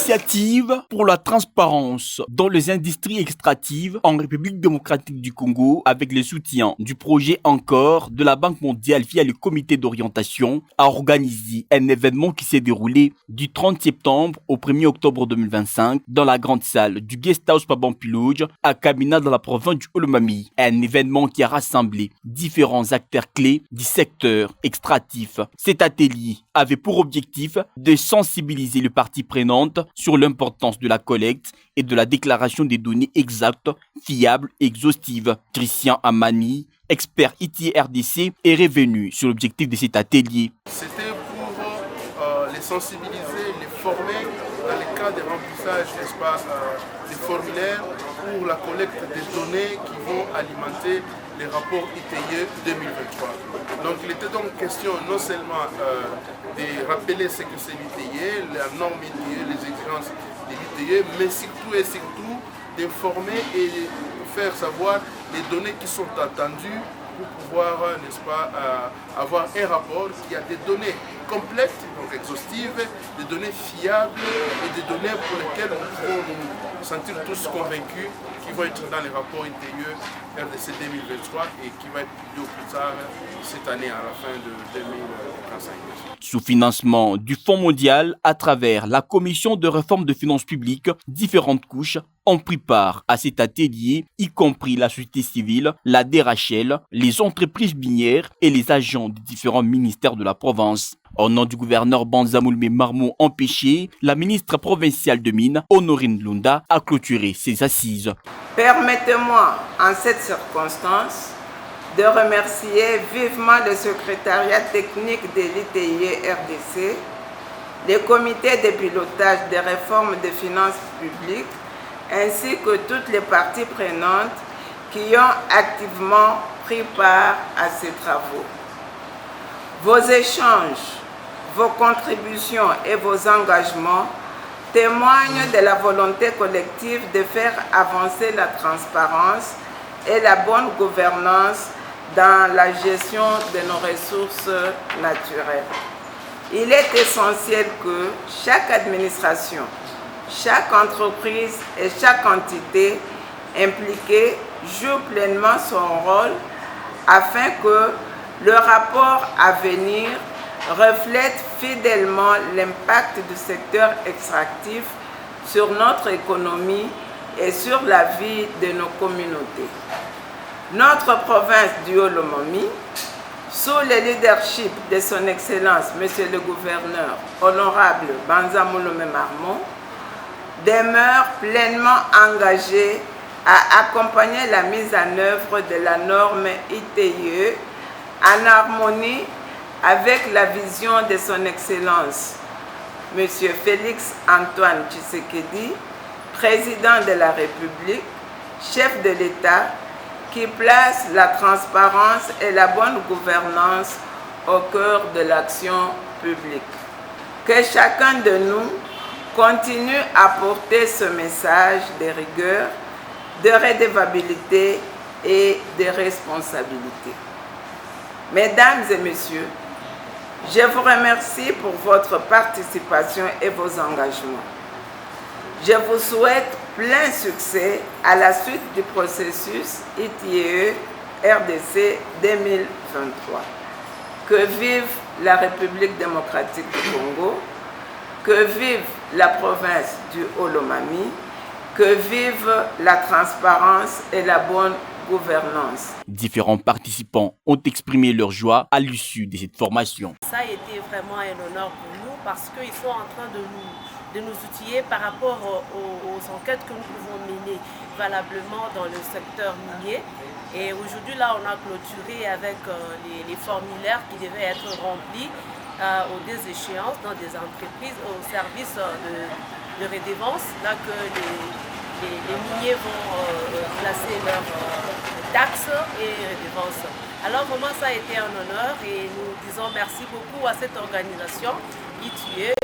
Initiative pour la transparence dans les industries extractives en République démocratique du Congo avec le soutien du projet Encore de la Banque mondiale via le comité d'orientation a organisé un événement qui s'est déroulé du 30 septembre au 1er octobre 2025 dans la grande salle du Guest House Pabampilouge à Kamina dans la province du Olomami. Un événement qui a rassemblé différents acteurs clés du secteur extractif. Cet atelier avait pour objectif de sensibiliser les parties prenantes sur l'importance de la collecte et de la déclaration des données exactes, fiables et exhaustives. Christian Amani, expert ITRDC, est revenu sur l'objectif de cet atelier. C'était pour les sensibiliser, les former dans le cas de remplissage, n'est-ce pas, des formulaires pour la collecte des données qui vont alimenter les rapports ITIE 2023. Donc il était donc question non seulement de rappeler ce que c'est l'ITIE, la norme ITIE, les exigences de l'ITIE, mais surtout et surtout d'informer et de faire savoir les données qui sont attendues pour pouvoir, n'est-ce pas, avoir un rapport qui a des données complètes, donc exhaustives, des données fiables et des données pour lesquelles nous pouvons nous sentir tous convaincus qui vont être dans les rapports ITIE RDC 2023 et qui va être publié au plus tard cette année à la fin de 2025. Sous financement du Fonds mondial à travers la Commission de réforme de finances publiques, différentes couches ont pris part à cet atelier, y compris la société civile, la DRHL, les entreprises minières et les agents des différents ministères de la province. Au nom du gouverneur Banzamoulme Marmon empêché, la ministre provinciale de Mines, Honorine Lunda, a clôturé ses assises. Permettez-moi, en cette circonstance, de remercier vivement le secrétariat technique de l'ITIE RDC, les comités de pilotage des réformes des finances publiques, ainsi que toutes les parties prenantes qui ont activement pris part à ces travaux. Vos échanges, vos contributions et vos engagements témoignent de la volonté collective de faire avancer la transparence et la bonne gouvernance dans la gestion de nos ressources naturelles. Il est essentiel que chaque administration, chaque entreprise et chaque entité impliquée joue pleinement son rôle afin que le rapport à venir reflète fidèlement l'impact du secteur extractif sur notre économie et sur la vie de nos communautés. Notre province du Olomami, sous le leadership de son Excellence, Monsieur le Gouverneur, Honorable Banzamoulme Marmon, demeure pleinement engagée à accompagner la mise en œuvre de la norme ITIE en harmonie avec la vision de son Excellence, M. Félix Antoine Tshisekedi, président de la République, chef de l'État, qui place la transparence et la bonne gouvernance au cœur de l'action publique. Que chacun de nous continue à porter ce message de rigueur, de redevabilité et de responsabilité. Mesdames et messieurs, je vous remercie pour votre participation et vos engagements. Je vous souhaite plein succès à la suite du processus ITIE RDC 2023. Que vive la République démocratique du Congo, que vive la province du Olomami, que vive la transparence et la bonne gouvernance. Différents participants ont exprimé leur joie à l'issue de cette formation. Ça a été vraiment un honneur pour nous parce qu'ils sont en train de nous outiller par rapport aux enquêtes que nous pouvons mener valablement dans le secteur minier. Et aujourd'hui, là, on a clôturé avec les formulaires qui devaient être remplis aux des échéances dans des entreprises au service de redevance, là que les miniers vont placer leurs taxes et redevances. Alors vraiment, ça a été un honneur et nous disons merci beaucoup à cette organisation ITIE